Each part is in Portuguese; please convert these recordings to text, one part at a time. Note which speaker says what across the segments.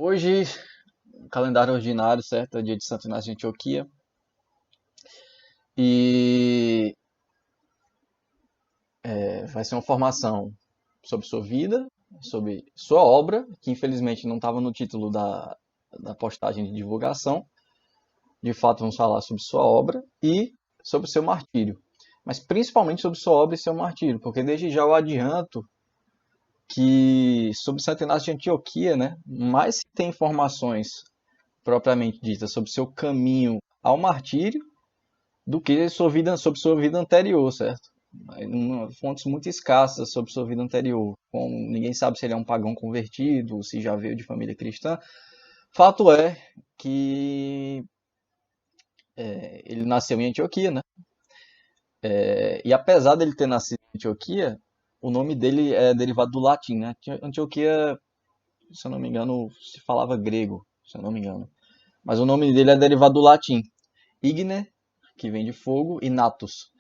Speaker 1: Hoje, calendário ordinário, certo? É dia de Santo Inácio de Antioquia. E vai ser uma formação sobre sua vida, sobre sua obra, que infelizmente não estava no título da postagem de divulgação. De fato, vamos falar sobre sua obra e sobre seu martírio. Mas principalmente sobre sua obra e seu martírio, porque desde já eu adianto que sobre Santo Inácio de Antioquia, né, mais se tem informações propriamente ditas sobre seu caminho ao martírio do que sobre sua vida anterior, certo? Fontes muito escassas sobre sua vida anterior. Ninguém sabe se ele é um pagão convertido, se já veio de família cristã. Fato é que ele nasceu em Antioquia, né? E apesar dele ter nascido em Antioquia, o nome dele é derivado do latim, né? Antioquia, se eu não me engano, se falava grego, se eu não me engano. Mas o nome dele é derivado do latim. Igne, que vem de fogo, e natus,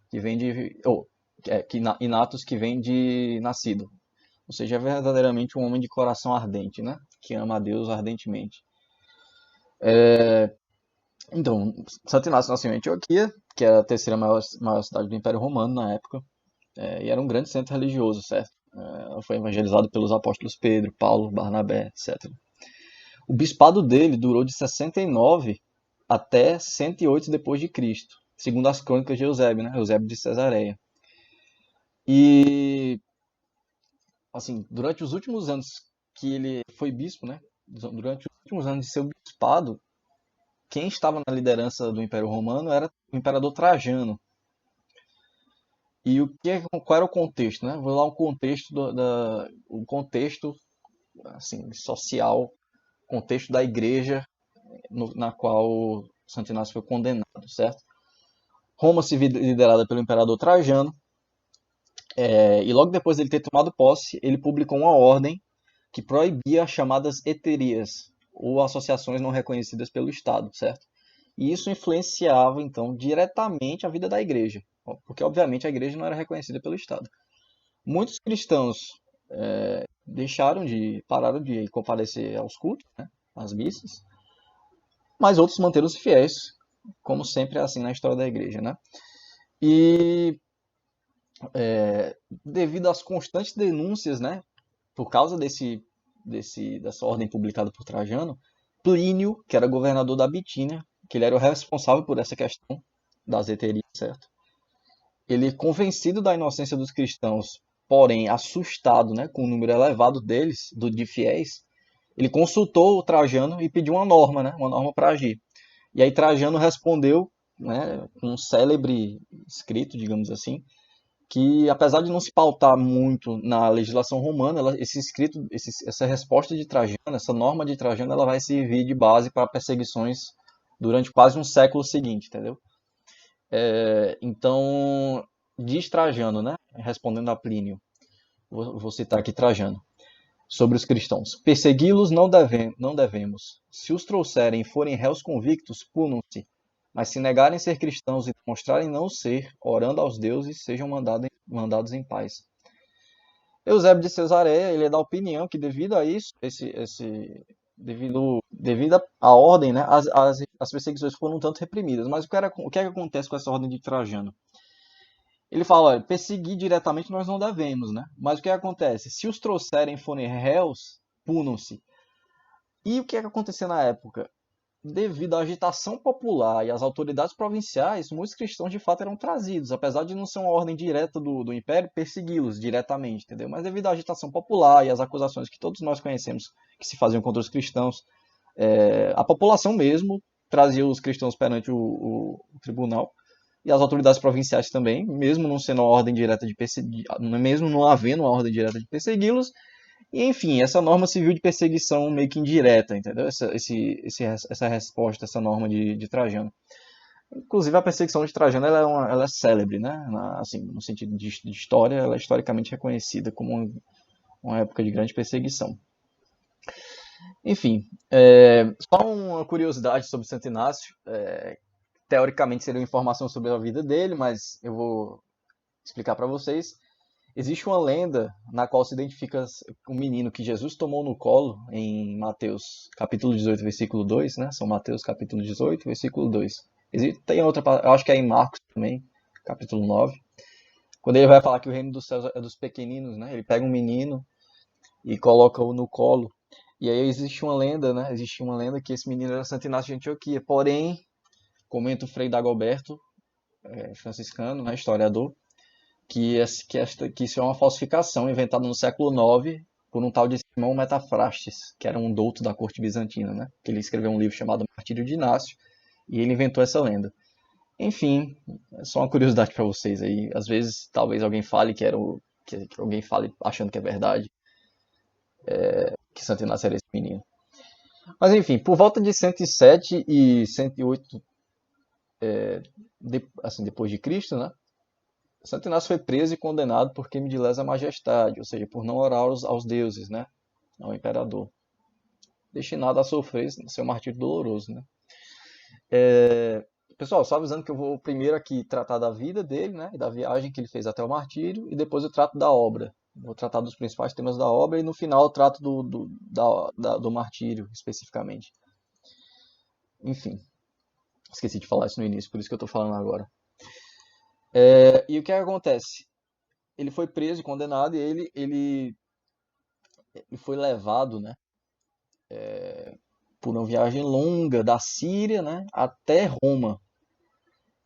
Speaker 1: que vem de. Inatus, que vem de nascido. Ou seja, é verdadeiramente um homem de coração ardente, né? Que ama a Deus ardentemente. Então, Santo Inácio nasceu em Antioquia, que era a terceira maior cidade do Império Romano na época, e era um grande centro religioso, certo? Foi evangelizado pelos apóstolos Pedro, Paulo, Barnabé, etc. O bispado dele durou de 69 até 108 depois de Cristo, segundo as crônicas de Eusébio, né? Eusébio de Cesareia. E assim, durante os últimos anos que ele foi bispo, né? Durante os últimos anos de seu bispado, quem estava na liderança do Império Romano era o imperador Trajano. E qual era o contexto, né? Vou lá o contexto o contexto assim social, contexto da igreja na qual Santo Inácio foi condenado, certo? Roma se via liderada pelo imperador Trajano, e logo depois dele ter tomado posse, ele publicou uma ordem que proibia as chamadas heterias, ou associações não reconhecidas pelo Estado, certo? E isso influenciava, então, diretamente a vida da igreja, porque, obviamente, a igreja não era reconhecida pelo Estado. Muitos cristãos pararam de comparecer aos cultos, né, às missas, mas outros manteram-se fiéis, como sempre é assim na história da igreja, né? E devido às constantes denúncias, né, por causa dessa ordem publicada por Trajano, Plínio, que era governador da Bitínia, que ele era o responsável por essa questão das heterias, certo? Ele, convencido da inocência dos cristãos, porém assustado, né, com o número elevado deles, de fiéis, ele consultou o Trajano e pediu uma norma, né, uma norma para agir. E aí Trajano respondeu, né, com um célebre escrito, digamos assim, que apesar de não se pautar muito na legislação romana, essa resposta de Trajano, essa norma de Trajano, ela vai servir de base para perseguições durante quase um século seguinte, entendeu? Então, diz Trajano, né? Respondendo a Plínio, vou citar aqui Trajano, sobre os cristãos. Persegui-los não devemos. Se os trouxerem e forem réus convictos, punam-se. Mas se negarem ser cristãos e demonstrarem não ser, orando aos deuses, sejam mandados em paz. Eusébio de Cesareia, ele é da opinião que devido a isso, devido à ordem, né, as perseguições foram um tanto reprimidas. Mas o que é que acontece com essa ordem de Trajano? Ele fala, olha, perseguir diretamente nós não devemos, né? Mas o que acontece? Se os trouxerem e forem réus, punam-se. E o que é que aconteceu na época? Devido à agitação popular e às autoridades provinciais, muitos cristãos de fato eram trazidos, apesar de não ser uma ordem direta do Império, persegui-los diretamente, entendeu? Mas devido à agitação popular e às acusações que todos nós conhecemos que se faziam contra os cristãos, a população mesmo trazia os cristãos perante o tribunal e as autoridades provinciais também, mesmo não sendo uma ordem direta de perseguir, mesmo não havendo uma ordem direta de persegui-los, e enfim, essa norma civil de perseguição meio que indireta, entendeu? Essa resposta, essa norma de Trajano. Inclusive a perseguição de Trajano ela é célebre, né? Assim, no sentido de história, ela é historicamente reconhecida como uma época de grande perseguição. Enfim, só uma curiosidade sobre Santo Inácio. Teoricamente seria uma informação sobre a vida dele, mas eu vou explicar para vocês. Existe uma lenda na qual se identifica um menino que Jesus tomou no colo em Mateus capítulo 18, versículo 2, né? São Mateus capítulo 18, versículo 2. Tem outra, eu acho que é em Marcos também, capítulo 9, quando ele vai falar que o reino dos céus é dos pequeninos, né? Ele pega um menino e coloca-o no colo. E aí existe uma lenda, né? Existe uma lenda que esse menino era Santo Inácio de Antioquia. Porém, comenta o Frei Dagoberto, franciscano, né? Historiador, que isso é uma falsificação inventada no século IX por um tal de Simão Metafrastes, que era um douto da corte bizantina, né? Que ele escreveu um livro chamado Martírio de Inácio e ele inventou essa lenda. Enfim, é só uma curiosidade para vocês aí. Às vezes, talvez alguém fale que alguém fale achando que é verdade, que Santo Inácio era esse menino. Mas enfim, por volta de 107 e 108, assim, depois de Cristo, né? Santo Inácio foi preso e condenado por crime de lesa majestade, ou seja, por não orar aos deuses, né? Ao imperador. Destinado a sofrer seu martírio doloroso, né? Pessoal, só avisando que eu vou primeiro aqui tratar da vida dele, né? E da viagem que ele fez até o martírio, e depois eu trato da obra. Vou tratar dos principais temas da obra e no final eu trato do martírio, especificamente. Enfim, esqueci de falar isso no início, por isso que eu estou falando agora. E o que acontece? Ele foi preso e condenado e ele foi levado, né, por uma viagem longa da Síria, né, até Roma.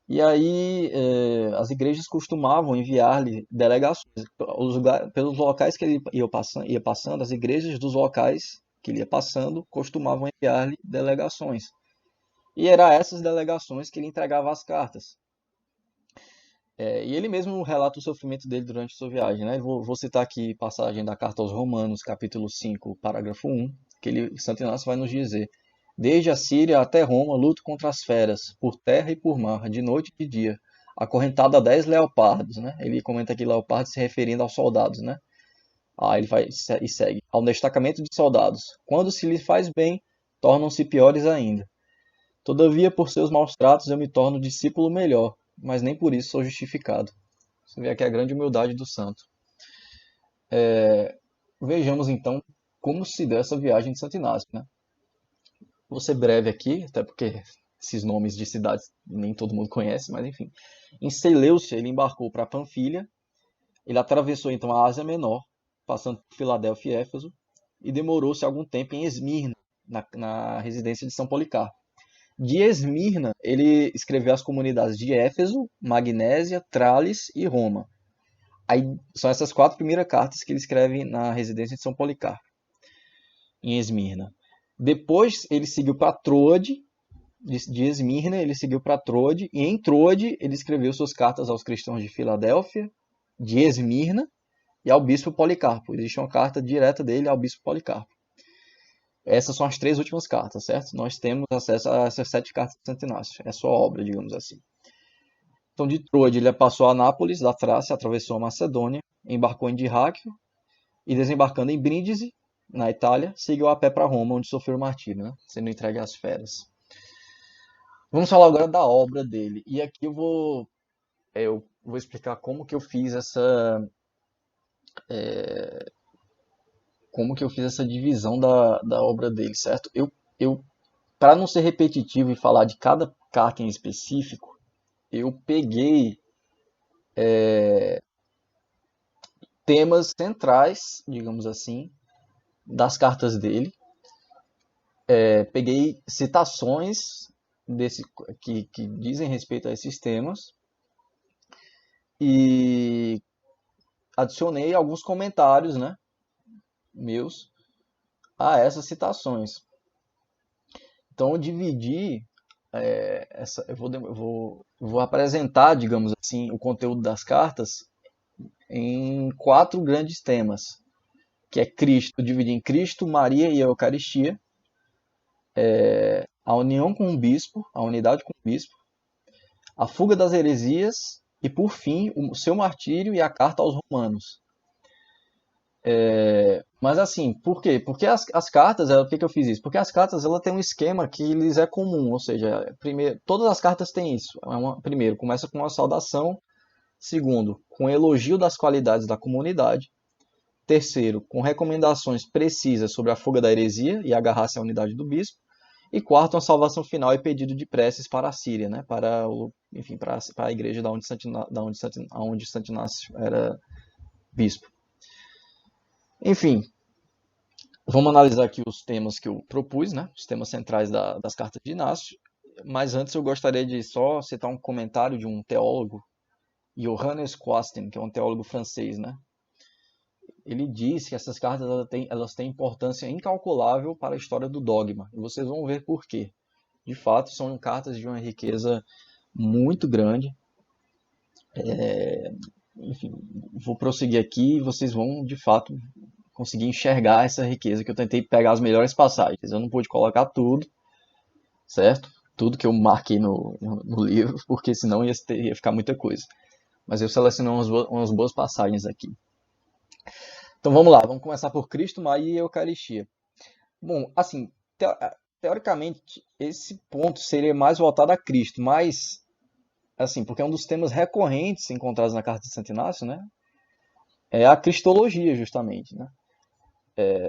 Speaker 1: E aí as igrejas costumavam enviar-lhe delegações. Pelos locais que ele ia passando, as igrejas dos locais que ele ia passando costumavam enviar-lhe delegações. E era essas delegações que ele entregava as cartas. E ele mesmo relata o sofrimento dele durante sua viagem, né? Vou citar aqui passagem da carta aos Romanos, capítulo 5, parágrafo 1, que Santo Inácio vai nos dizer: Desde a Síria até Roma, luto contra as feras, por terra e por mar, de noite e de dia, acorrentado a 10 leopardos, né? Ele comenta aqui leopardos se referindo aos soldados, né? Ele vai e segue: Ao destacamento de soldados, quando se lhe faz bem, tornam-se piores ainda. Todavia, por seus maus tratos, eu me torno discípulo melhor, mas nem por isso sou justificado. Você vê aqui a grande humildade do santo. Vejamos então como se deu essa viagem de Santo Inácio, né? Vou ser breve aqui, até porque esses nomes de cidades nem todo mundo conhece, mas enfim. Em Seleucia, ele embarcou para Panfilha, ele atravessou então a Ásia Menor, passando por Filadélfia e Éfeso, e demorou-se algum tempo em Esmirna, na residência de São Policarpo. De Esmirna, ele escreveu as comunidades de Éfeso, Magnésia, Trales e Roma. Aí são essas 4 primeiras cartas que ele escreve na residência de São Policarpo, em Esmirna. Depois ele seguiu para Troade, de Esmirna ele seguiu para Troade, e em Troade ele escreveu suas cartas aos cristãos de Filadélfia, de Esmirna e ao bispo Policarpo. Existe uma carta direta dele ao bispo Policarpo. Essas são as 3 últimas cartas, certo? Nós temos acesso a essas 7 cartas de Santo Inácio. É a sua obra, digamos assim. Então, de Troade, ele passou a Nápoles, da Trácia, atravessou a Macedônia, embarcou em Dirráquio e, desembarcando em Brindisi, na Itália, seguiu a pé para Roma, onde sofreu o martírio, né? Sendo entregue às feras. Vamos falar agora da obra dele. E aqui eu vou explicar como que eu fiz essa divisão da obra dele, certo? Para não ser repetitivo e falar de cada carta em específico, eu peguei temas centrais, digamos assim, das cartas dele. Peguei citações que dizem respeito a esses temas e adicionei alguns comentários, né, meus a essas citações. Então eu dividi eu vou apresentar, digamos assim, o conteúdo das cartas em 4 grandes temas, que é Cristo, dividir em Cristo, Maria e a Eucaristia, a união com o bispo, a unidade com o bispo, a fuga das heresias e, por fim, o seu martírio e a carta aos Romanos. Mas assim, por quê? Porque as cartas, por que eu fiz isso? Porque as cartas ela tem um esquema que lhes é comum, ou seja, primeiro, todas as cartas têm isso. Primeiro, começa com uma saudação Segundo, com elogio das qualidades da comunidade. Terceiro, com recomendações precisas sobre a fuga da heresia e agarrar-se à unidade do bispo. E quarto, uma salvação final e pedido de preces para a Síria, né? Enfim, para a igreja onde Santo Inácio era bispo. Enfim, vamos analisar aqui os temas que eu propus, né? Os temas centrais das cartas de Inácio. Mas antes eu gostaria de só citar um comentário de um teólogo, Johannes Coasten, que é um teólogo francês, né? Ele diz que essas cartas elas têm importância incalculável para a história do dogma. E vocês vão ver por quê. De fato, são cartas de uma riqueza muito grande. Enfim, vou prosseguir aqui e vocês vão, de fato, conseguir enxergar essa riqueza, que eu tentei pegar as melhores passagens. Eu não pude colocar tudo, certo? Tudo que eu marquei no livro, porque senão ia ficar muita coisa. Mas eu selecionei umas boas passagens aqui. Então vamos lá, vamos começar por Cristo, Maria e Eucaristia. Bom, assim, teoricamente, esse ponto seria mais voltado a Cristo, mas, assim, porque é um dos temas recorrentes encontrados na Carta de Santo Inácio, né? É a cristologia, justamente, né?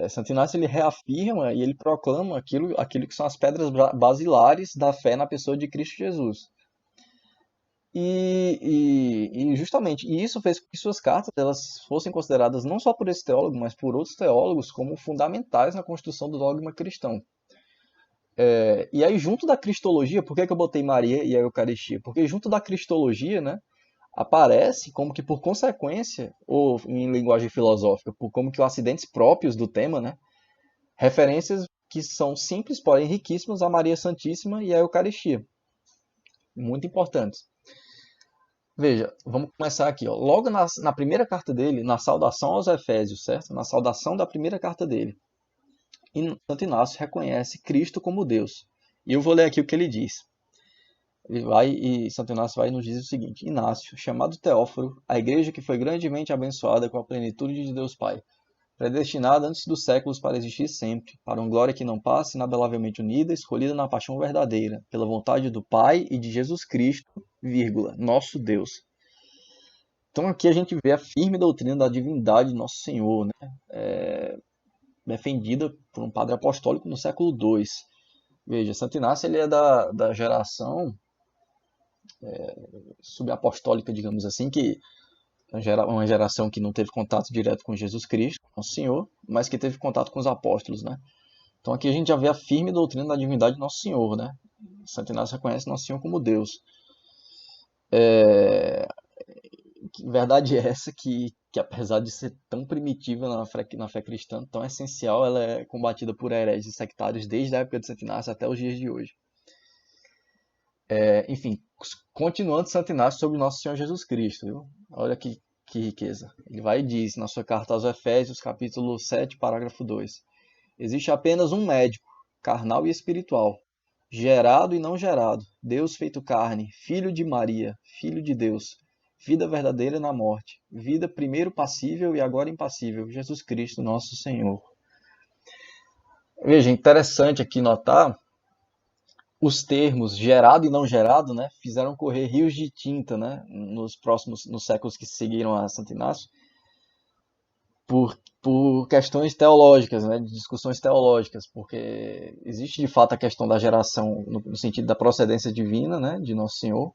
Speaker 1: Santo Inácio, ele reafirma e ele proclama aquilo que são as pedras basilares da fé na pessoa de Cristo Jesus. E justamente, isso fez com que suas cartas elas fossem consideradas não só por esse teólogo, mas por outros teólogos como fundamentais na construção do dogma cristão. E aí, junto da cristologia, por que eu botei Maria e a Eucaristia? Porque junto da cristologia, né, aparece como que por consequência, ou em linguagem filosófica, por como que os acidentes próprios do tema, né, referências que são simples, porém riquíssimas a Maria Santíssima e a Eucaristia. Muito importantes. Veja, vamos começar aqui. Ó. Logo na primeira carta dele, na saudação aos Efésios, certo? Na saudação da primeira carta dele, Santo Inácio reconhece Cristo como Deus. E eu vou ler aqui o que ele diz. Santo Inácio vai e nos diz o seguinte: Inácio, chamado Teóforo, a igreja que foi grandemente abençoada com a plenitude de Deus Pai, predestinada antes dos séculos para existir sempre, para uma glória que não passa, inabalavelmente unida, escolhida na paixão verdadeira, pela vontade do Pai e de Jesus Cristo, nosso Deus. Então aqui a gente vê a firme doutrina da divindade de Nosso Senhor, né? Defendida por um padre apostólico no século II. Veja, Santo Inácio ele é da geração subapostólica, digamos assim, que uma geração que não teve contato direto com Jesus Cristo, Nosso Senhor, mas que teve contato com os apóstolos, né? Então aqui a gente já vê a firme doutrina da divindade de Nosso Senhor, né? Santo Inácio reconhece Nosso Senhor como Deus. Verdade é essa que apesar de ser tão primitiva na fé cristã, tão essencial, ela é combatida por hereges e sectários desde a época de Santo Inácio até os dias de hoje. Enfim, continuando Santo Inácio sobre Nosso Senhor Jesus Cristo, viu? Olha que riqueza. Ele vai e diz na sua carta aos Efésios, capítulo 7, parágrafo 2: existe apenas um médico, carnal e espiritual, gerado e não gerado, Deus feito carne, filho de Maria, filho de Deus, vida verdadeira na morte, vida primeiro passível e agora impassível, Jesus Cristo, nosso Senhor. Veja, interessante aqui notar os termos gerado e não gerado, né, fizeram correr rios de tinta, né, nos séculos que seguiram a Santo Inácio, por questões teológicas, né, de discussões teológicas, porque existe de fato a questão da geração no sentido da procedência divina, né, de Nosso Senhor,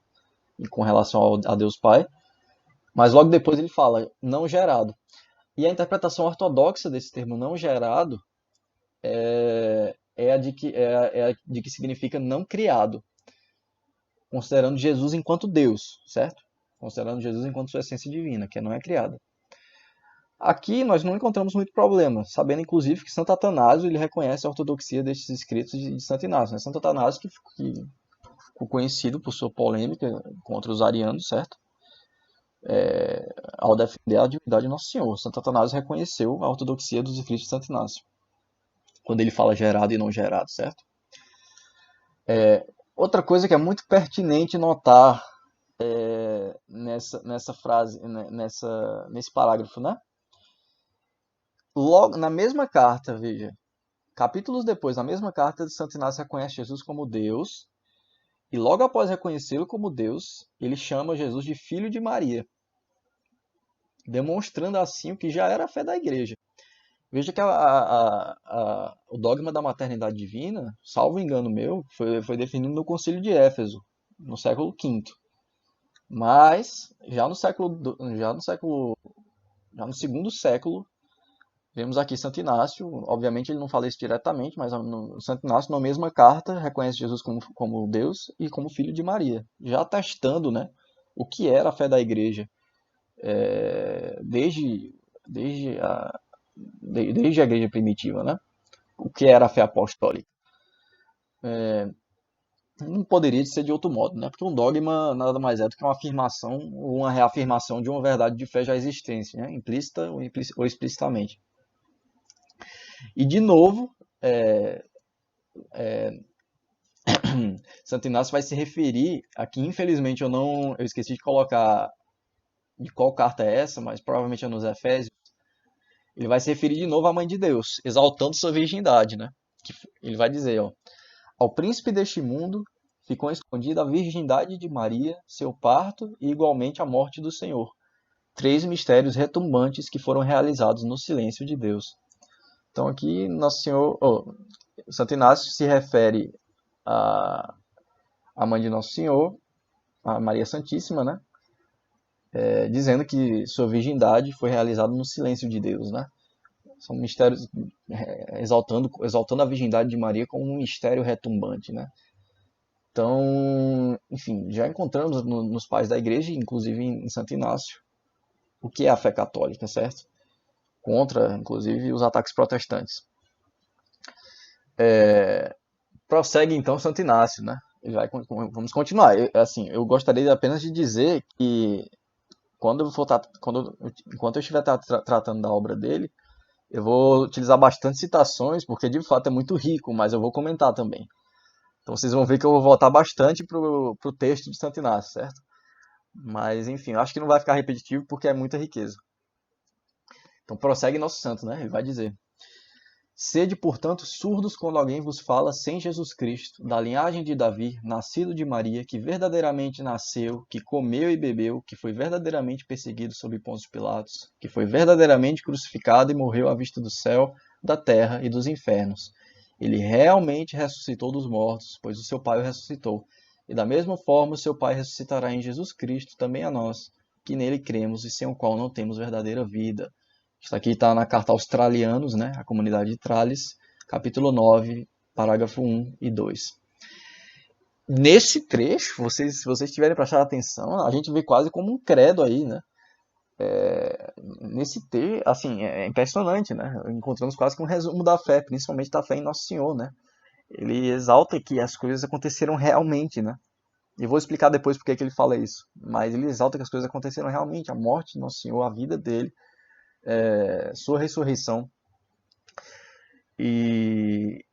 Speaker 1: e com relação a Deus Pai, mas logo depois ele fala não gerado. E a interpretação ortodoxa desse termo não gerado é a de que significa não criado, considerando Jesus enquanto Deus, certo? Considerando Jesus enquanto sua essência divina, que não é criada. Aqui nós não encontramos muito problema, sabendo inclusive que Santo Atanásio ele reconhece a ortodoxia destes escritos de Santo Inácio. Né? Santo Atanásio que ficou conhecido por sua polêmica contra os arianos, certo? Ao defender a divindade de Nosso Senhor. Santo Atanásio reconheceu a ortodoxia dos escritos de Santo Inácio, quando ele fala gerado e não gerado, certo? Outra coisa que é muito pertinente notar nessa frase, nesse parágrafo, né? Logo na mesma carta, veja, capítulos depois, na mesma carta, Santo Inácio reconhece Jesus como Deus, e logo após reconhecê-lo como Deus, ele chama Jesus de filho de Maria. demonstrando assim o que já era a fé da igreja. Veja que o dogma da maternidade divina, salvo engano meu, foi definido no Concílio de Éfeso, no século V. Mas já no segundo século, vemos aqui Santo Inácio. Obviamente ele não fala isso diretamente, mas Santo Inácio, na mesma carta, reconhece Jesus como Deus e como filho de Maria, já atestando, né, o que era a fé da igreja, desde, desde, a, desde a igreja primitiva, né? O que era a fé apostólica. Não poderia ser de outro modo, né? Porque um dogma nada mais é do que uma afirmação ou uma reafirmação de uma verdade de fé já existente, né? Implícita ou explicitamente. E de novo, Santo Inácio vai se referir aqui, infelizmente eu esqueci de colocar de qual carta é essa, mas provavelmente é nos Efésios. Ele vai se referir de novo à Mãe de Deus, exaltando sua virgindade, né? Ele vai dizer, ó: ao príncipe deste mundo ficou escondida a virgindade de Maria, seu parto e igualmente a morte do Senhor. Três mistérios retumbantes que foram realizados no silêncio de Deus. Então aqui Nosso Senhor, Santo Inácio se refere à mãe de Nosso Senhor, a Maria Santíssima, né? Dizendo que sua virgindade foi realizada no silêncio de Deus, né? São mistérios exaltando a virgindade de Maria como um mistério retumbante, né? Então, enfim, já encontramos nos pais da igreja, inclusive em Santo Inácio, o que é a fé católica, certo? Contra, inclusive, os ataques protestantes. Prossegue então Santo Inácio, né? Vamos continuar. Eu gostaria apenas de dizer que enquanto eu estiver tratando da obra dele, eu vou utilizar bastante citações, porque de fato é muito rico, mas eu vou comentar também. Então vocês vão ver que eu vou voltar bastante pro texto de Santo Inácio, certo? Mas enfim, eu acho que não vai ficar repetitivo porque é muita riqueza. Então prossegue nosso santo, né? Ele vai dizer: sede, portanto, surdos quando alguém vos fala sem Jesus Cristo, da linhagem de Davi, nascido de Maria, que verdadeiramente nasceu, que comeu e bebeu, que foi verdadeiramente perseguido sob Pôncio Pilatos, que foi verdadeiramente crucificado e morreu à vista do céu, da terra e dos infernos. Ele realmente ressuscitou dos mortos, pois o seu Pai o ressuscitou. E da mesma forma o seu Pai ressuscitará em Jesus Cristo também a nós, que nele cremos e sem o qual não temos verdadeira vida. Isso aqui está na carta aos Tralianos, né? A comunidade de Trales, capítulo 9, parágrafo 1 e 2. Nesse trecho, se vocês tiverem prestado atenção, a gente vê quase como um credo aí, né? Nesse texto, assim, é impressionante, né? Encontramos quase que um resumo da fé, principalmente da fé em Nosso Senhor, né? Ele exalta que as coisas aconteceram realmente, né? E vou explicar depois porque que ele fala isso. Mas ele exalta que as coisas aconteceram realmente, a morte de Nosso Senhor, a vida dele, sua ressurreição. E,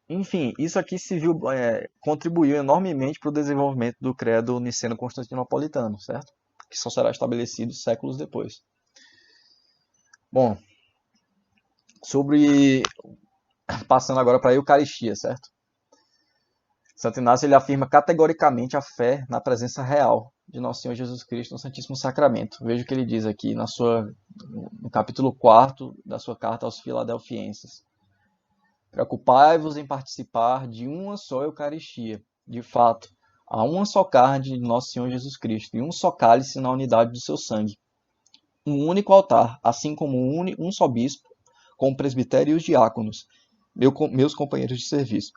Speaker 1: enfim, isso aqui contribuiu enormemente para o desenvolvimento do credo niceno-constantinopolitano, certo? Que só será estabelecido séculos depois. Bom, passando agora para a Eucaristia, certo? Santo Inácio ele afirma categoricamente a fé na presença real de Nosso Senhor Jesus Cristo no Santíssimo Sacramento. Veja o que ele diz aqui no capítulo 4 da sua carta aos Filadelfienses. Preocupai-vos em participar de uma só Eucaristia. De fato, há uma só carne de Nosso Senhor Jesus Cristo e um só cálice na unidade do seu sangue. Um único altar, assim como um só bispo, com o presbitério e os diáconos, meus companheiros de serviço.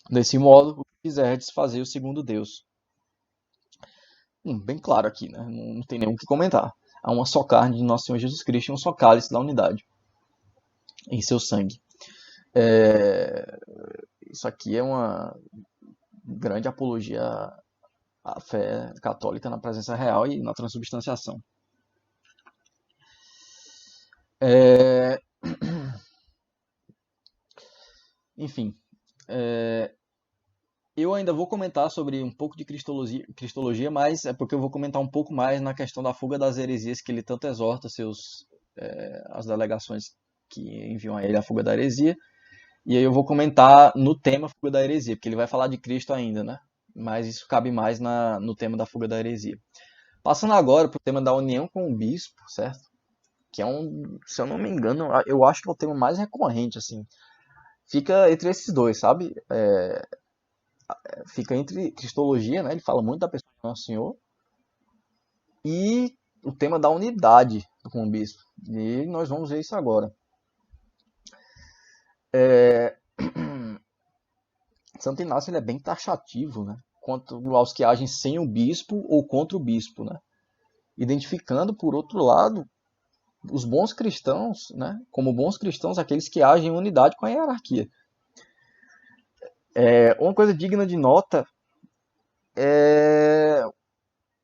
Speaker 1: Desse modo, o que quiserdes fazer o segundo Deus. Bem claro aqui, né? Não tem nem o que comentar. Há uma só carne de Nosso Senhor Jesus Cristo e um só cálice da unidade em seu sangue. Isso aqui é uma grande apologia à fé católica na presença real e na transubstanciação. Enfim, eu ainda vou comentar sobre um pouco de cristologia, mas é porque eu vou comentar um pouco mais na questão da fuga das heresias que ele tanto exorta as delegações que enviam a ele a fuga da heresia. E aí eu vou comentar no tema fuga da heresia, porque ele vai falar de Cristo ainda, né? Mas isso cabe mais no tema da fuga da heresia. Passando agora para o tema da união com o bispo, certo? Que é um, se eu não me engano, eu acho que é o tema mais recorrente, assim. Fica entre esses dois, sabe? Fica entre cristologia, né? Ele fala muito da pessoa de Nosso Senhor, e o tema da unidade com o bispo. E nós vamos ver isso agora. Santo Inácio ele é bem taxativo, né? Quanto aos que agem sem o bispo ou contra o bispo, né? Identificando, por outro lado, os bons cristãos, né? Como bons cristãos, aqueles que agem em unidade com a hierarquia. Uma coisa digna de nota é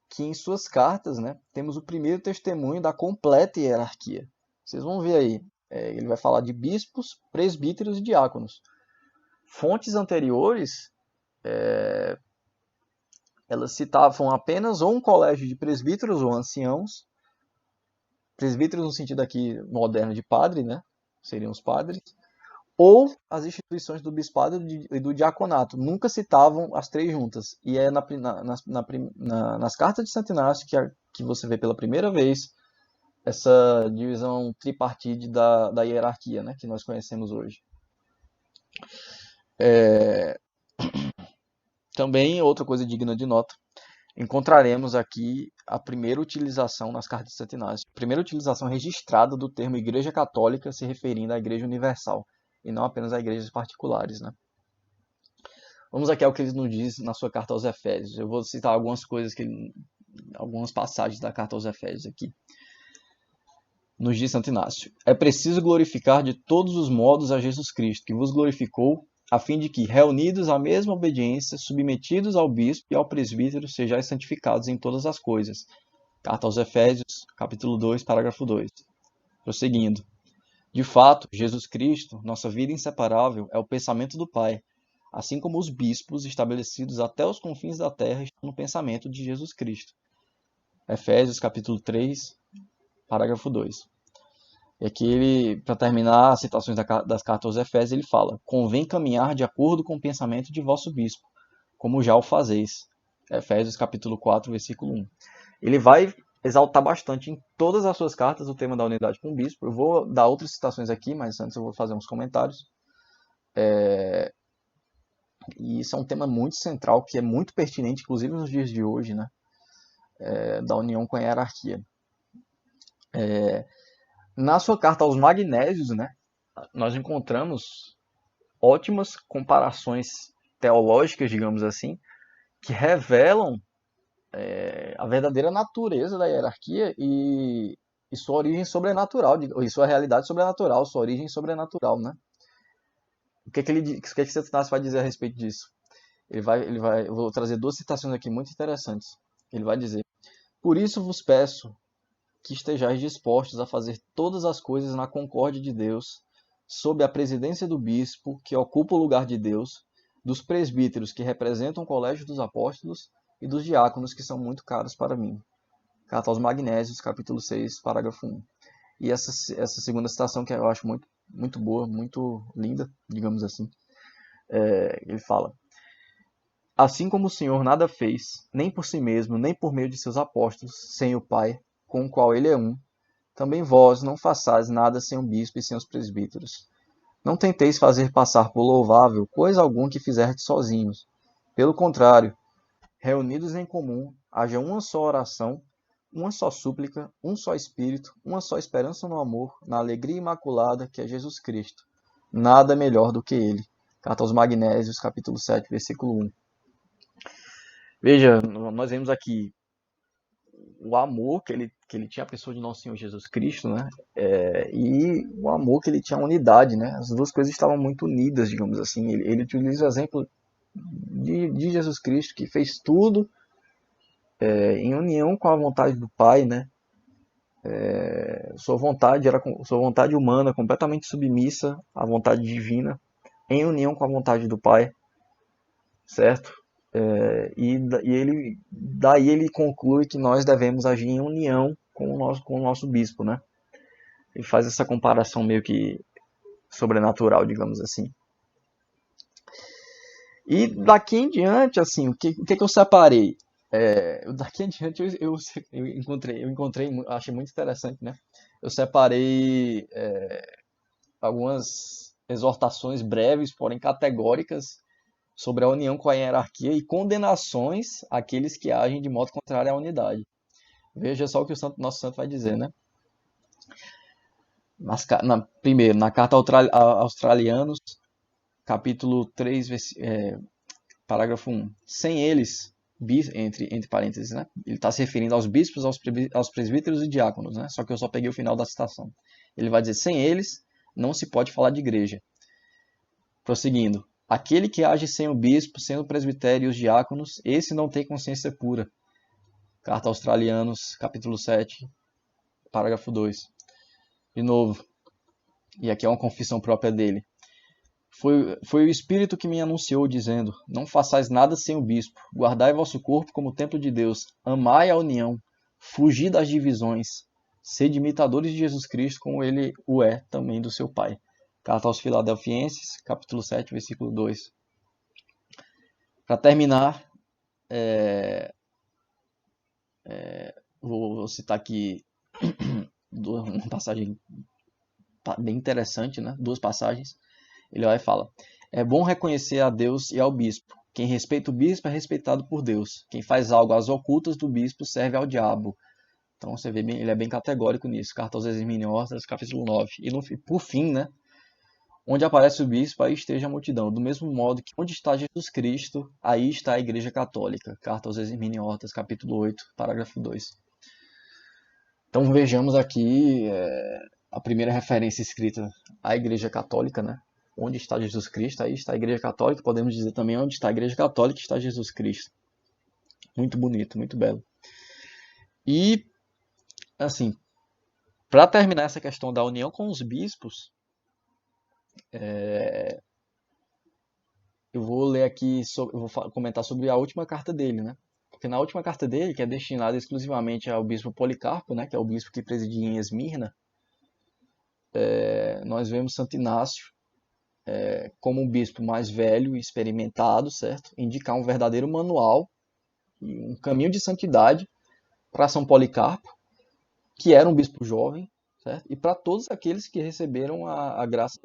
Speaker 1: que em suas cartas, né, temos o primeiro testemunho da completa hierarquia. Vocês vão ver aí. Ele vai falar de bispos, presbíteros e diáconos. Fontes anteriores, elas citavam apenas ou um colégio de presbíteros ou anciãos, presbíteros no sentido aqui moderno de padre, né? Seriam os padres, ou as instituições do bispado e do diaconato. Nunca citavam as três juntas. E é nas cartas de Santo Inácio que você vê pela primeira vez essa divisão tripartite da hierarquia, né, que nós conhecemos hoje. Também, outra coisa digna de nota, encontraremos aqui a primeira utilização nas cartas de Santo Inácio, a primeira utilização registrada do termo Igreja Católica se referindo à Igreja Universal, e não apenas a igrejas particulares, né? Vamos aqui ao que ele nos diz na sua carta aos Efésios. Eu vou citar algumas coisas, algumas passagens da carta aos Efésios aqui. Nos diz Santo Inácio: é preciso glorificar de todos os modos a Jesus Cristo, que vos glorificou, a fim de que, reunidos à mesma obediência, submetidos ao bispo e ao presbítero, sejais santificados em todas as coisas. Carta aos Efésios, capítulo 2, parágrafo 2. Prosseguindo. De fato, Jesus Cristo, nossa vida inseparável, é o pensamento do Pai, assim como os bispos estabelecidos até os confins da terra estão no pensamento de Jesus Cristo. Efésios, capítulo 3, parágrafo 2. E aqui, para terminar as citações das cartas aos Efésios, ele fala: convém caminhar de acordo com o pensamento de vosso bispo, como já o fazeis. Efésios capítulo 4, versículo 1. Ele vai exaltar bastante em todas as suas cartas o tema da unidade com o bispo. Eu vou dar outras citações aqui, mas antes eu vou fazer uns comentários. E isso é um tema muito central, que é muito pertinente, inclusive nos dias de hoje, né? Da união com a hierarquia. Na sua carta aos Magnésios, né, nós encontramos ótimas comparações teológicas, digamos assim, que revelam a verdadeira natureza da hierarquia e sua origem sobrenatural, e sua realidade sobrenatural, sua origem sobrenatural, né? O que Santo Inácio vai dizer a respeito disso? Eu vou trazer duas citações aqui muito interessantes. Ele vai dizer: por isso vos peço que estejais dispostos a fazer todas as coisas na concórdia de Deus, sob a presidência do bispo, que ocupa o lugar de Deus, dos presbíteros, que representam o colégio dos apóstolos, e dos diáconos, que são muito caros para mim. Carta aos Magnésios, capítulo 6, parágrafo 1. E essa segunda citação, que eu acho muito, muito boa, muito linda, digamos assim, ele fala: assim como o Senhor nada fez, nem por si mesmo, nem por meio de seus apóstolos, sem o Pai, com o qual ele é um, também vós não façais nada sem o bispo e sem os presbíteros. Não tenteis fazer passar por louvável coisa alguma que fizerdes sozinhos. Pelo contrário, reunidos em comum, haja uma só oração, uma só súplica, um só espírito, uma só esperança no amor, na alegria imaculada que é Jesus Cristo. Nada melhor do que ele. Carta aos Magnésios, capítulo 7, versículo 1. Veja, nós vemos aqui o amor que ele tinha à pessoa de Nosso Senhor Jesus Cristo, né? E o amor que ele tinha à unidade, né? As duas coisas estavam muito unidas, digamos assim. Ele utiliza o exemplo de Jesus Cristo, que fez tudo em união com a vontade do Pai, né? Sua vontade humana completamente submissa à vontade divina, em união com a vontade do Pai, certo? Daí ele conclui que nós devemos agir em união com o nosso bispo, né? Ele faz essa comparação meio que sobrenatural, digamos assim. E daqui em diante, assim, o que eu separei? Daqui em diante achei muito interessante, né? Eu separei algumas exortações breves, porém categóricas, sobre a união com a hierarquia e condenações àqueles que agem de modo contrário à unidade. Veja só o que nosso santo vai dizer, né? Primeiro, na carta a Australianos, capítulo 3, parágrafo 1. Sem eles, entre parênteses, né? Ele está se referindo aos bispos, aos presbíteros e diáconos, né? Só que eu só peguei o final da citação. Ele vai dizer, sem eles, não se pode falar de igreja. Prosseguindo, aquele que age sem o bispo, sem o presbitério e os diáconos, esse não tem consciência pura. Carta aos Australianos, capítulo 7, parágrafo 2. De novo, e aqui é uma confissão própria dele. Foi o Espírito que me anunciou, dizendo, não façais nada sem o bispo, guardai vosso corpo como templo de Deus, amai a união, fugi das divisões, sede imitadores de Jesus Cristo, como ele o é também do seu Pai. Carta aos Filadelfienses, capítulo 7, versículo 2. Para terminar, vou citar aqui uma passagem bem interessante, né? Duas passagens. Ele vai e fala: é bom reconhecer a Deus e ao bispo. Quem respeita o bispo é respeitado por Deus. Quem faz algo às ocultas do bispo serve ao diabo. Então você vê, ele é bem categórico nisso. Carta aos Exerminiortas, capítulo 9. E por fim, né? Onde aparece o bispo, aí esteja a multidão. Do mesmo modo que onde está Jesus Cristo, aí está a Igreja Católica. Carta aos Exerminiortas, capítulo 8, parágrafo 2. Então vejamos aqui a primeira referência escrita à Igreja Católica, né? Onde está Jesus Cristo, aí está a Igreja Católica. Podemos dizer também onde está a Igreja Católica, está Jesus Cristo. Muito bonito, muito belo. E, assim, para terminar essa questão da união com os bispos, eu vou ler aqui, eu vou comentar sobre a última carta dele, né? Porque na última carta dele, que é destinada exclusivamente ao bispo Policarpo, né? Que é o bispo que presidia em Esmirna, nós vemos Santo Inácio como um bispo mais velho e experimentado, certo? Indicar um verdadeiro manual, um caminho de santidade para São Policarpo, que era um bispo jovem, certo? E para todos aqueles que receberam a graça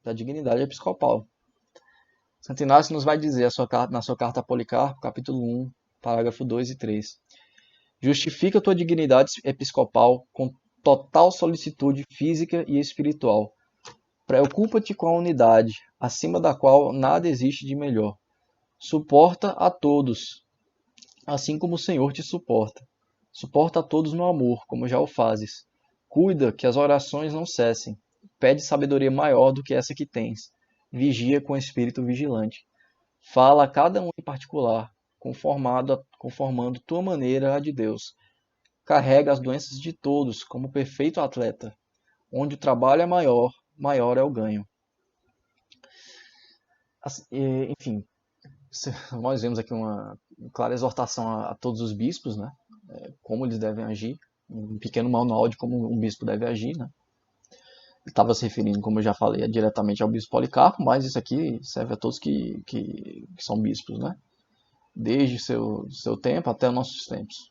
Speaker 1: da dignidade episcopal. Santo Inácio nos vai dizer na sua carta a Policarpo, capítulo 1, parágrafo 2 e 3. Justifica a tua dignidade episcopal com total solicitude física e espiritual. Preocupa-te com a unidade, acima da qual nada existe de melhor. Suporta a todos, assim como o Senhor te suporta. Suporta a todos no amor, como já o fazes. Cuida que as orações não cessem. Pede sabedoria maior do que essa que tens. Vigia com espírito vigilante. Fala a cada um em particular, conformando tua maneira à de Deus. Carrega as doenças de todos como perfeito atleta. Onde o trabalho é maior, maior é o ganho. Enfim, nós vemos aqui uma clara exortação a todos os bispos, né? Como eles devem agir, um pequeno manual de como um bispo deve agir, né? Ele estava se referindo, como eu já falei, diretamente ao bispo Policarpo, mas isso aqui serve a todos que são bispos, né? Desde seu tempo até os nossos tempos.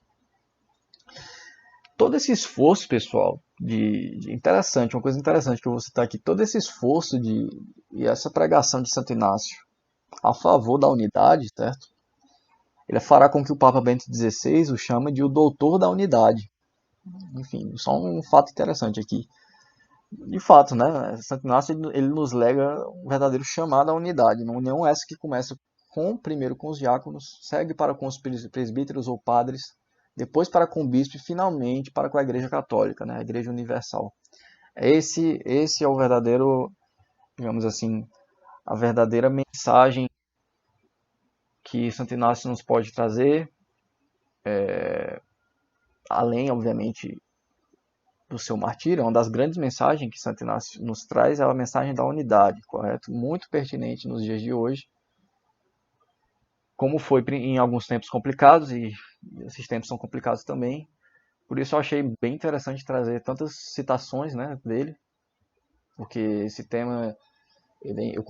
Speaker 1: Todo esse esforço, pessoal, interessante, uma coisa interessante que eu vou citar aqui, todo esse esforço e essa pregação de Santo Inácio a favor da unidade, certo? Ele fará com que o Papa Bento XVI o chame de o doutor da unidade. Enfim, só um fato interessante aqui. De fato, né? Santo Inácio ele nos lega um verdadeiro chamado à unidade. Uma união essa que começa primeiro com os diáconos, segue para com os presbíteros ou padres, depois para com o bispo e finalmente para com a Igreja Católica, né? A Igreja Universal. Esse é o verdadeiro, digamos assim, a verdadeira mensagem que Santo Inácio nos pode trazer, além, obviamente, do seu martírio. Uma das grandes mensagens que Santo Inácio nos traz é a mensagem da unidade, correto? Muito pertinente nos dias de hoje, como foi em alguns tempos complicados, e esses tempos são complicados também. Por isso eu achei bem interessante trazer tantas citações, né, dele, porque esse tema, eu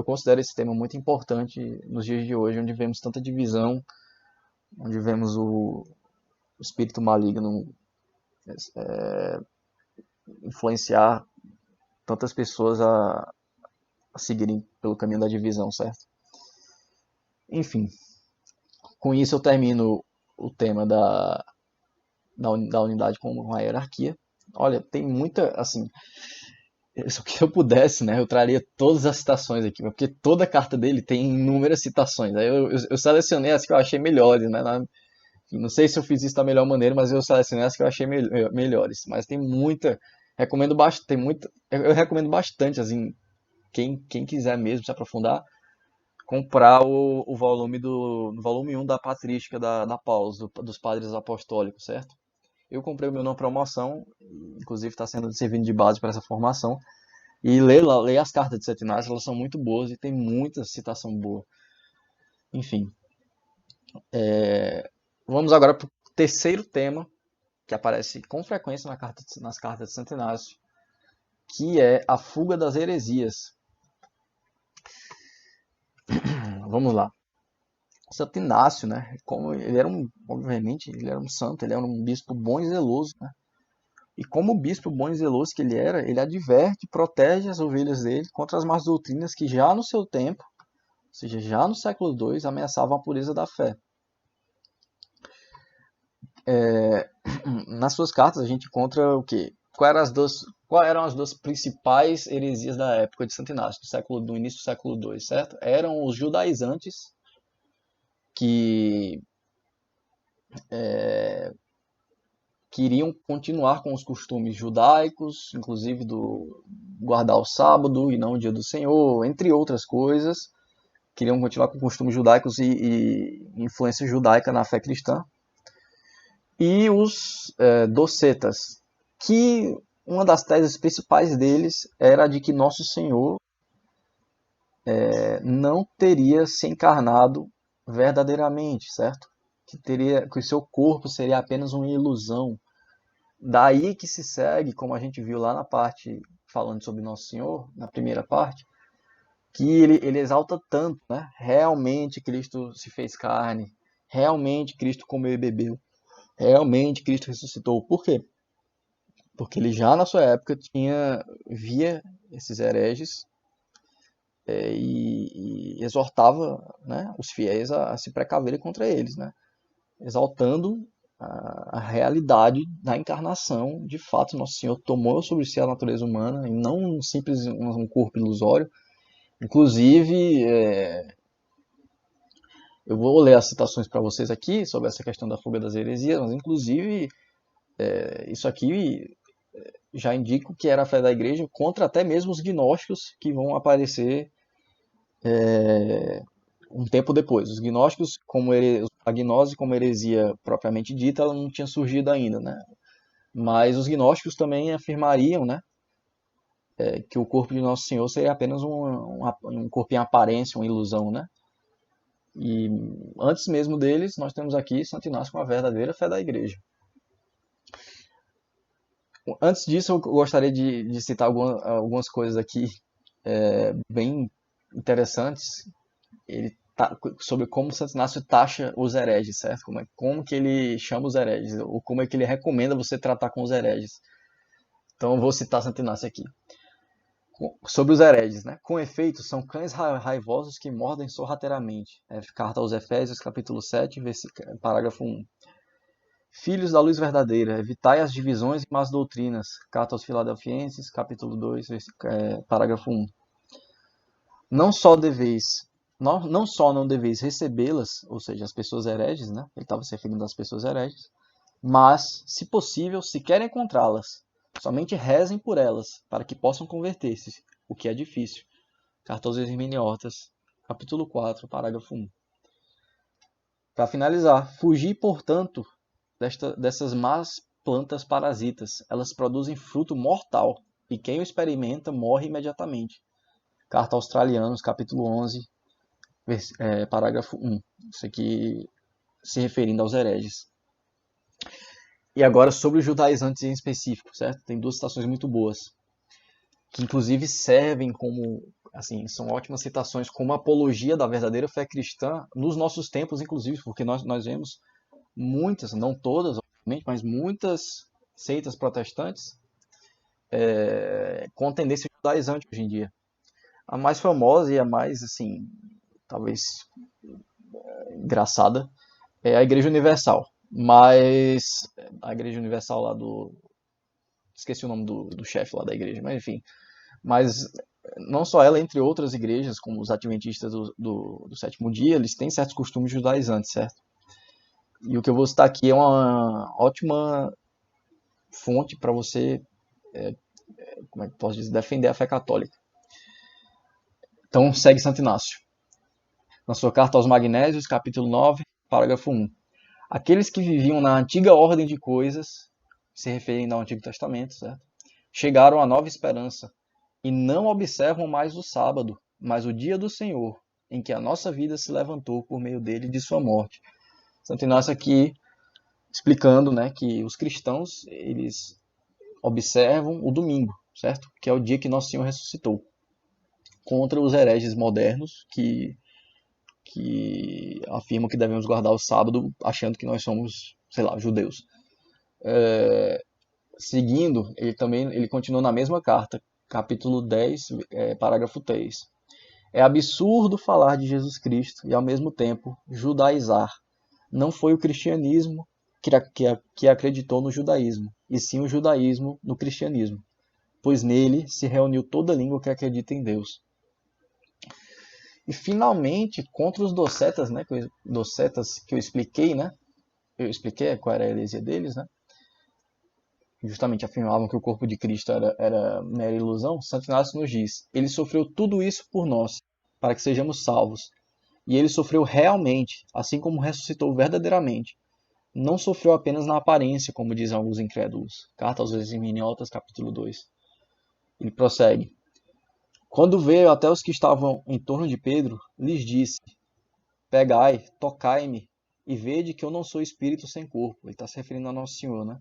Speaker 1: considero esse tema muito importante nos dias de hoje, onde vemos tanta divisão onde vemos o espírito maligno influenciar tantas pessoas a seguirem pelo caminho da divisão, certo? Enfim, com isso eu termino o tema da unidade com uma hierarquia. Olha, tem muita, assim, se eu pudesse, né, eu traria todas as citações aqui, porque toda carta dele tem inúmeras citações. Aí eu selecionei as que eu achei melhores, né? Não sei se eu fiz isso da melhor maneira, mas eu selecionei as que eu achei melhores. Mas tem muita, recomendo bastante, eu recomendo bastante, assim, quem quiser mesmo se aprofundar, comprar o volume no volume 1 da Patrística da Paulus, dos Padres Apostólicos, certo? Eu comprei o meu numa promoção, inclusive está sendo servindo de base para essa formação. E ler as cartas de Sete Inácio, elas são muito boas e tem muita citação boa. Enfim, vamos agora para o terceiro tema, que aparece com frequência nas cartas de Santo Inácio, que é a fuga das heresias. Vamos lá. Santo Inácio, né? Como ele era obviamente, ele era um santo, ele era um bispo bom e zeloso, né? E como bispo bom e zeloso que ele era, ele adverte, protege as ovelhas dele contra as más doutrinas que já no seu tempo, ou seja, já no século II, ameaçavam a pureza da fé. Nas suas cartas a gente encontra o quê? Quais eram as duas principais heresias da época de Santo Inácio, do início do século II, certo? Eram os judaizantes, que queriam continuar com os costumes judaicos, inclusive do guardar o sábado e não o dia do Senhor, entre outras coisas. Queriam continuar com costumes judaicos e influência judaica na fé cristã. E os docetas, que uma das teses principais deles era de que Nosso Senhor não teria se encarnado verdadeiramente, certo? Que o seu corpo seria apenas uma ilusão. Daí que se segue, como a gente viu lá na parte falando sobre Nosso Senhor, na primeira parte, que ele exalta tanto, né? Realmente Cristo se fez carne, realmente Cristo comeu e bebeu, realmente Cristo ressuscitou. Por quê? Porque ele já na sua época via esses hereges e exortava, né, os fiéis a se precaverem contra eles, né? Exaltando a realidade da encarnação. De fato, Nosso Senhor tomou sobre si a natureza humana e não um simples um corpo ilusório. Inclusive, eu vou ler as citações para vocês aqui sobre essa questão da fuga das heresias, mas inclusive isso aqui já indica que era a fé da igreja contra até mesmo os gnósticos que vão aparecer um tempo depois. Os gnósticos, a gnose como heresia propriamente dita, ela não tinha surgido ainda, né? Mas os gnósticos também afirmariam, né, que o corpo de Nosso Senhor seria apenas um corpo em aparência, uma ilusão, né? E antes mesmo deles, nós temos aqui Santo Inácio com a verdadeira fé da igreja. Antes disso, eu gostaria de citar algumas coisas aqui bem interessantes. Sobre como Santo Inácio taxa os hereges, certo? Como que ele chama os hereges, ou como é que ele recomenda você tratar com os hereges. Então eu vou citar Santo Inácio aqui. Sobre os hereges, né? Com efeito, são cães raivosos que mordem sorrateiramente. Carta aos Efésios, capítulo 7, parágrafo 1. Filhos da luz verdadeira, evitai as divisões e más doutrinas. Carta aos Filadelfienses, capítulo 2, parágrafo 1. Não só não deveis recebê-las, ou seja, as pessoas hereges, né? Ele estava se referindo às pessoas hereges, mas, se possível, se querem encontrá-las, somente rezem por elas, para que possam converter-se, o que é difícil. Carta aos Hermeneutas, capítulo 4, parágrafo 1. Para finalizar, fugi, portanto, dessas más plantas parasitas. Elas produzem fruto mortal, e quem o experimenta morre imediatamente. Carta aos Australianos, capítulo 11, parágrafo 1. Isso aqui se referindo aos hereges. E agora sobre os judaizantes em específico, certo? Tem duas citações muito boas, que inclusive servem como Assim, são ótimas citações como apologia da verdadeira fé cristã nos nossos tempos, inclusive, porque nós vemos muitas, não todas, obviamente, mas muitas seitas protestantes com tendência judaizante hoje em dia. A mais famosa e a mais, assim, talvez engraçada é a Igreja Universal. Mas a Igreja Universal lá do... Esqueci o nome do chefe lá da igreja, mas enfim. Mas não só ela, entre outras igrejas, como os adventistas do sétimo dia, eles têm certos costumes judaizantes, certo? E o que eu vou citar aqui é uma ótima fonte para você, como é que posso dizer, defender a fé católica. Então, segue Santo Inácio. Na sua carta aos Magnésios, capítulo 9, parágrafo 1. Aqueles que viviam na antiga ordem de coisas, se referindo ao Antigo Testamento, certo? Chegaram à nova esperança e não observam mais o sábado, mas o dia do Senhor, em que a nossa vida se levantou por meio dele de sua morte. Santo Inácio aqui explicando, né, que os cristãos, eles observam o domingo, certo? Que é o dia que nosso Senhor ressuscitou. Contra os hereges modernos que afirmam que devemos guardar o sábado achando que nós somos, sei lá, judeus. Seguindo, ele continua na mesma carta, capítulo 10, parágrafo 3. É absurdo falar de Jesus Cristo e, ao mesmo tempo, judaizar. Não foi o cristianismo que acreditou no judaísmo, e sim o judaísmo no cristianismo, pois nele se reuniu toda língua que acredita em Deus. E, finalmente, contra os docetas, né, docetas que eu expliquei, né? Eu expliquei qual era a heresia deles, né? Justamente afirmavam que o corpo de Cristo era mera ilusão. Santo Inácio nos diz: ele sofreu tudo isso por nós, para que sejamos salvos. E ele sofreu realmente, assim como ressuscitou verdadeiramente. Não sofreu apenas na aparência, como dizem alguns incrédulos. Carta aos Exminiotas, capítulo 2. Ele prossegue: quando veio até os que estavam em torno de Pedro, lhes disse: pegai, tocai-me, e vede que eu não sou espírito sem corpo. Ele está se referindo a Nosso Senhor, né?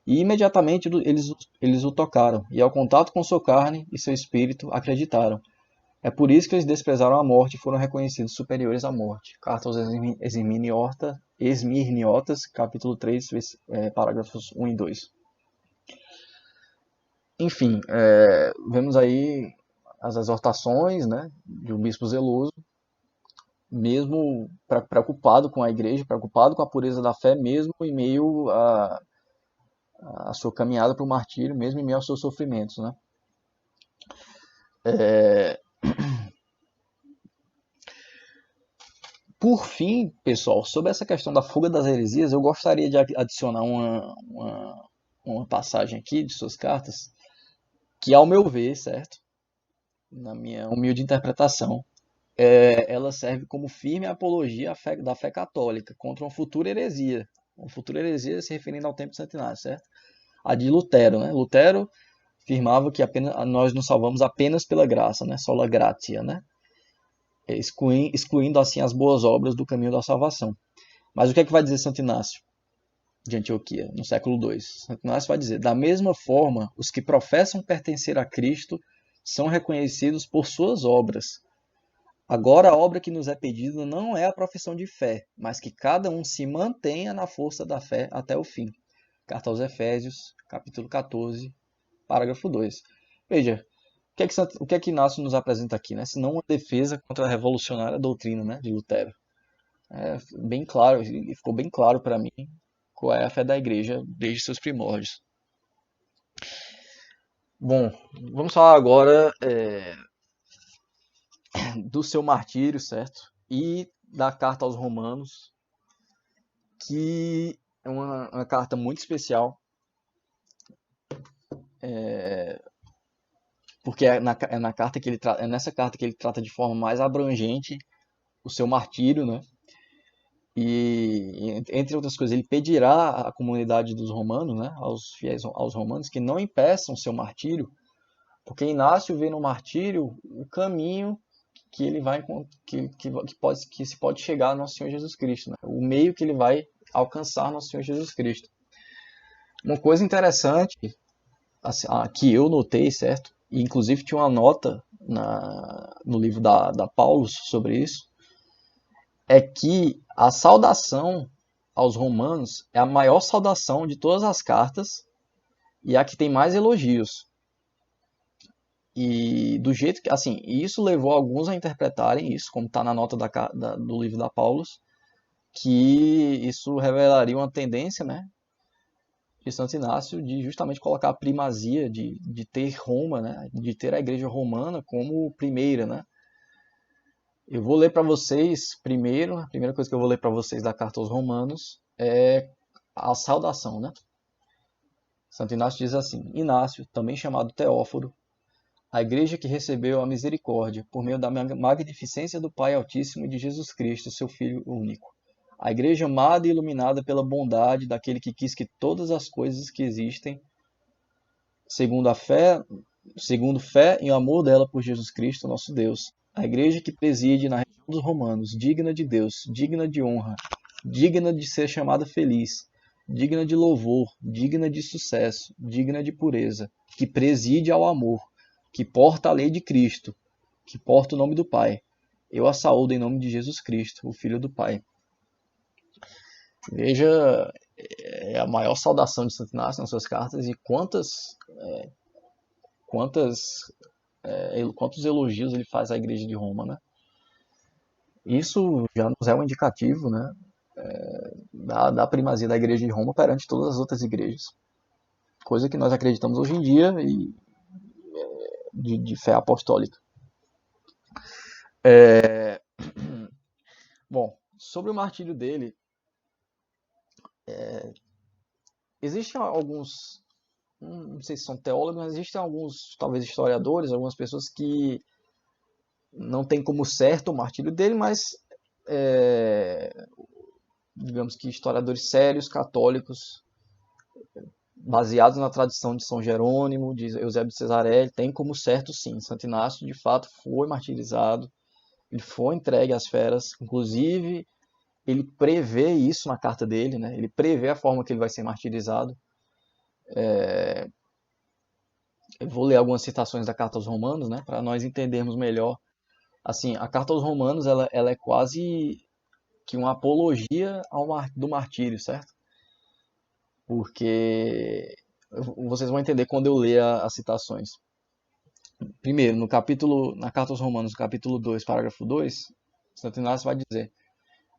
Speaker 1: E imediatamente eles o tocaram, e ao contato com sua carne e seu espírito acreditaram. É por isso que eles desprezaram a morte e foram reconhecidos superiores à morte. Carta aos Esmirniotas, capítulo 3, parágrafos 1 e 2. Enfim, vemos aí as exortações, né, de um bispo zeloso, mesmo preocupado com a igreja, preocupado com a pureza da fé, mesmo em meio a sua caminhada para o martírio, mesmo em meio aos seus sofrimentos, né? Por fim, pessoal, sobre essa questão da fuga das heresias, eu gostaria de adicionar uma passagem aqui de suas cartas, que, ao meu ver, certo? Na minha humilde interpretação, ela serve como firme apologia da fé católica contra uma futura heresia. Uma futura heresia se referindo ao tempo de Santo Inácio, certo? A de Lutero, né? Lutero afirmava que nós nos salvamos apenas pela graça, né? Sola gratia, né? Excluindo assim as boas obras do caminho da salvação. Mas o que é que vai dizer Santo Inácio de Antioquia, no século II? Santo Inácio vai dizer: da mesma forma, os que professam pertencer a Cristo são reconhecidos por suas obras. Agora, a obra que nos é pedida não é a profissão de fé, mas que cada um se mantenha na força da fé até o fim. Carta aos Efésios, capítulo 14, parágrafo 2. Veja, o que é que Inácio nos apresenta aqui, né? Senão uma defesa contra a revolucionária doutrina, né, de Lutero. Bem claro, e ficou bem claro para mim qual é a fé da igreja desde seus primórdios. Bom, vamos falar agora do seu martírio, certo? E da carta aos Romanos, que é uma carta muito especial, porque é nessa carta que ele trata de forma mais abrangente o seu martírio, né? E, entre outras coisas, ele pedirá à comunidade dos romanos, né, aos fiéis aos romanos, que não impeçam seu martírio, porque Inácio vê no martírio o caminho que ele vai que se pode chegar a Nosso Senhor Jesus Cristo, né? O meio que ele vai alcançar Nosso Senhor Jesus Cristo. Uma coisa interessante assim, que eu notei, certo? E inclusive tinha uma nota no livro da Paulus sobre isso, é que a saudação aos romanos é a maior saudação de todas as cartas e a que tem mais elogios. E do jeito que, assim, isso levou alguns a interpretarem isso, como está na nota do livro da Paulus, que isso revelaria uma tendência, né, de Santo Inácio de justamente colocar a primazia de ter Roma, né, de ter a igreja romana como primeira, né. Eu vou ler para vocês primeiro, a primeira coisa que eu vou ler para vocês da carta aos Romanos é a saudação, né. Santo Inácio diz assim: Inácio, também chamado Teóforo, a igreja que recebeu a misericórdia por meio da magnificência do Pai Altíssimo e de Jesus Cristo, seu Filho único. A igreja amada e iluminada pela bondade daquele que quis que todas as coisas que existem, segundo fé e amor dela por Jesus Cristo, nosso Deus. A igreja que preside na região dos romanos, digna de Deus, digna de honra, digna de ser chamada feliz, digna de louvor, digna de sucesso, digna de pureza, que preside ao amor, que porta a lei de Cristo, que porta o nome do Pai. Eu a saúdo em nome de Jesus Cristo, o Filho do Pai. Veja, é a maior saudação de Santo Inácio nas suas cartas e quantos elogios ele faz à Igreja de Roma, né? Isso já nos é um indicativo, né, da primazia da Igreja de Roma perante todas as outras igrejas. Coisa que nós acreditamos hoje em dia e de fé apostólica. Bom, sobre o martírio dele, existem alguns, não sei se são teólogos, mas existem alguns, talvez historiadores, algumas pessoas que não têm como certo o martírio dele, mas digamos que historiadores sérios, católicos, baseados na tradição de São Jerônimo, de Eusébio de Cesarelli, tem como certo sim. Santo Inácio de fato foi martirizado, ele foi entregue às feras, inclusive ele prevê isso na carta dele, né? Ele prevê a forma que ele vai ser martirizado. Eu vou ler algumas citações da carta aos Romanos, né, para nós entendermos melhor. Assim, a carta aos Romanos ela é quase que uma apologia do martírio, certo? Porque vocês vão entender quando eu ler as citações. Primeiro, na carta aos Romanos, capítulo 2, parágrafo 2, Santo Inácio vai dizer: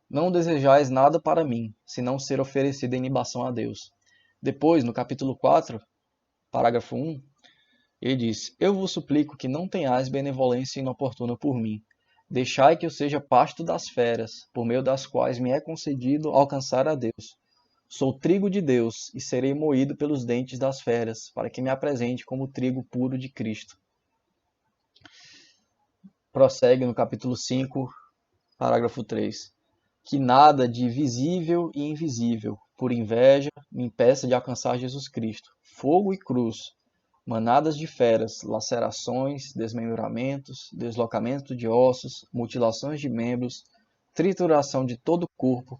Speaker 1: Não desejais nada para mim, senão ser oferecido em libação a Deus. Depois, no capítulo 4, parágrafo 1, ele diz: Eu vos suplico que não tenhais benevolência inoportuna por mim. Deixai que eu seja pasto das feras, por meio das quais me é concedido alcançar a Deus. Sou trigo de Deus e serei moído pelos dentes das feras, para que me apresente como trigo puro de Cristo. Prossegue no capítulo 5, parágrafo 3. Que nada de visível e invisível, por inveja, me impeça de alcançar Jesus Cristo. Fogo e cruz, manadas de feras, lacerações, desmembramentos, deslocamento de ossos, mutilações de membros, trituração de todo o corpo,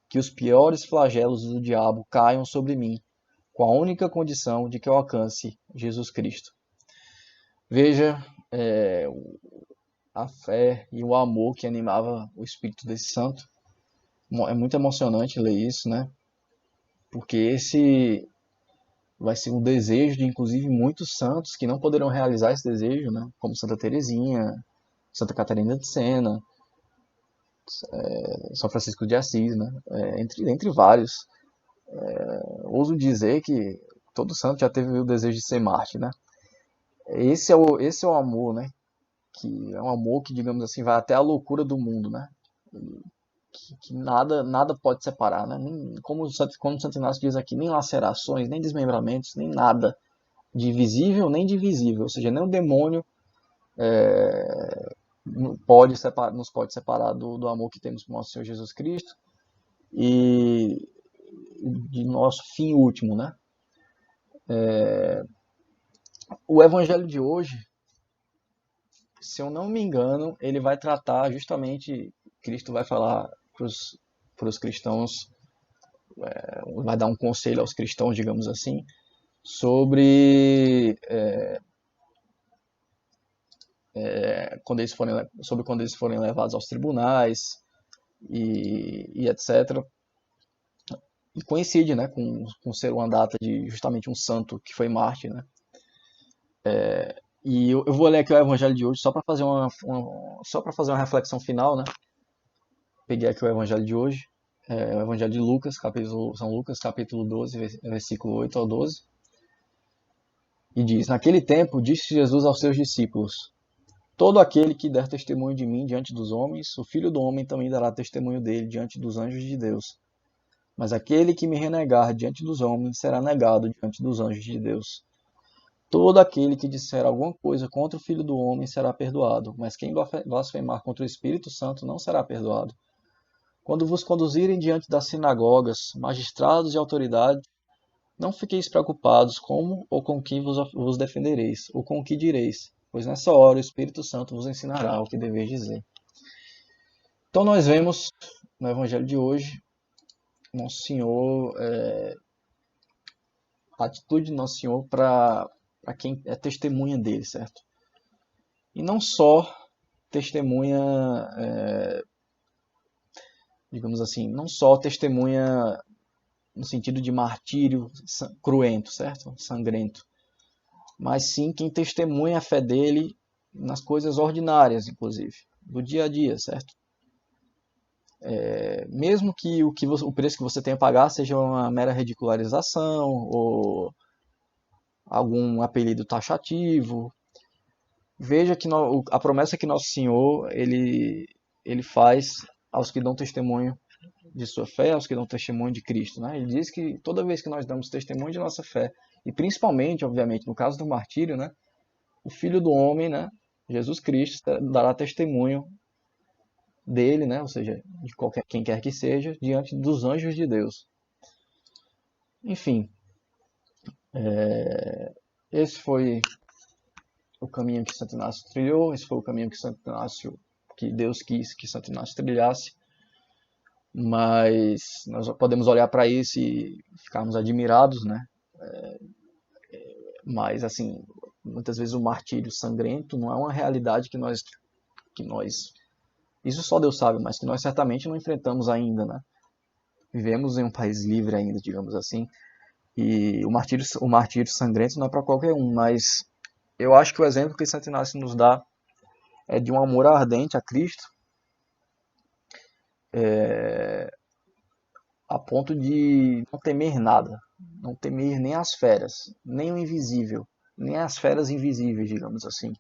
Speaker 1: que os piores flagelos do diabo caiam sobre mim, com a única condição de que eu alcance Jesus Cristo. Veja a fé e o amor que animava o espírito desse santo. É muito emocionante ler isso, né? Porque esse vai ser um desejo de, inclusive, muitos santos que não poderão realizar esse desejo, né? Como Santa Teresinha, Santa Catarina de Sena, São Francisco de Assis, né? Entre vários. Ouso dizer que todo santo já teve o desejo de ser Marte, né? Esse é o amor, né? Que é um amor que, digamos assim, vai até a loucura do mundo, né? Que nada pode separar, né? Como o Santo Inácio diz aqui, nem lacerações, nem desmembramentos, nem nada de visível nem de invisível, ou seja, nem o demônio nos pode separar do amor que temos por nosso Senhor Jesus Cristo e de nosso fim último, né? O Evangelho de hoje, se eu não me engano, ele vai tratar justamente, Cristo vai falar para os cristãos, vai dar um conselho aos cristãos, digamos assim, sobre quando eles forem levados aos tribunais e etc. E coincide, né, com ser uma data de justamente um santo que foi mártir, né? E eu vou ler aqui o Evangelho de hoje só para fazer só para fazer uma reflexão final, né? Peguei aqui o Evangelho de hoje, o Evangelho de Lucas, São Lucas, capítulo 12, versículo 8 ao 12. E diz: Naquele tempo, disse Jesus aos seus discípulos: Todo aquele que der testemunho de mim diante dos homens, o Filho do Homem também dará testemunho dele diante dos anjos de Deus. Mas aquele que me renegar diante dos homens será negado diante dos anjos de Deus. Todo aquele que disser alguma coisa contra o Filho do Homem será perdoado, mas quem blasfemar contra o Espírito Santo não será perdoado. Quando vos conduzirem diante das sinagogas, magistrados e autoridades, não fiqueis preocupados como ou com quem vos defendereis, ou com o que direis, pois nessa hora o Espírito Santo vos ensinará o que deveis dizer. Então nós vemos no Evangelho de hoje Nosso Senhor, a atitude de Nosso Senhor para quem é testemunha dele, certo? E não só testemunha, digamos assim, não só testemunha no sentido de martírio cruento, certo? Sangrento. Mas sim quem testemunha a fé dele nas coisas ordinárias, inclusive, do dia a dia, certo? Mesmo que o preço que você tenha a pagar seja uma mera ridicularização ou algum apelido taxativo, veja que a promessa que Nosso Senhor ele faz aos que dão testemunho de sua fé, aos que dão testemunho de Cristo, né? Ele diz que toda vez que nós damos testemunho de nossa fé, e principalmente, obviamente, no caso do martírio, né, o Filho do Homem, né, Jesus Cristo, dará testemunho dele, né, ou seja, de quem quer que seja, diante dos anjos de Deus. Enfim, esse foi o caminho que Santo Inácio trilhou, esse foi o caminho que Deus quis que Santo Inácio trilhasse. Mas nós podemos olhar para isso e ficarmos admirados, né? Mas assim, muitas vezes o martírio sangrento não é uma realidade que nós, isso só Deus sabe, mas que nós certamente não enfrentamos ainda, né? Vivemos em um país livre ainda, digamos assim, e o martírio sangrento não é para qualquer um, mas eu acho que o exemplo que Santo Inácio nos dá é de um amor ardente a Cristo, a ponto de não temer nada, não temer nem as feras, nem o invisível, nem as feras invisíveis, digamos assim.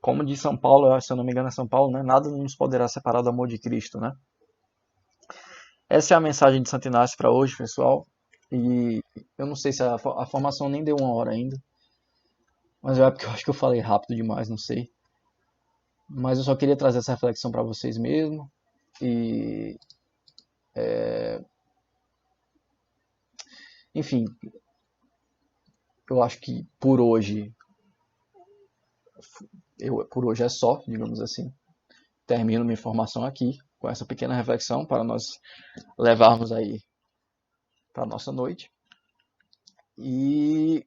Speaker 1: Como diz São Paulo, se eu não me engano é São Paulo, né? Nada nos poderá separar do amor de Cristo, né? Essa é a mensagem de Santo Inácio para hoje, pessoal. E eu não sei se a formação nem deu 1 hora ainda, mas é porque eu acho que eu falei rápido demais, não sei. Mas eu só queria trazer essa reflexão para vocês mesmo. E enfim, eu acho que por hoje é só, digamos assim. Termino minha informação aqui com essa pequena reflexão para nós levarmos aí para nossa noite. E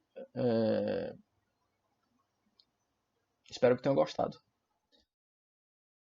Speaker 1: espero que tenham gostado.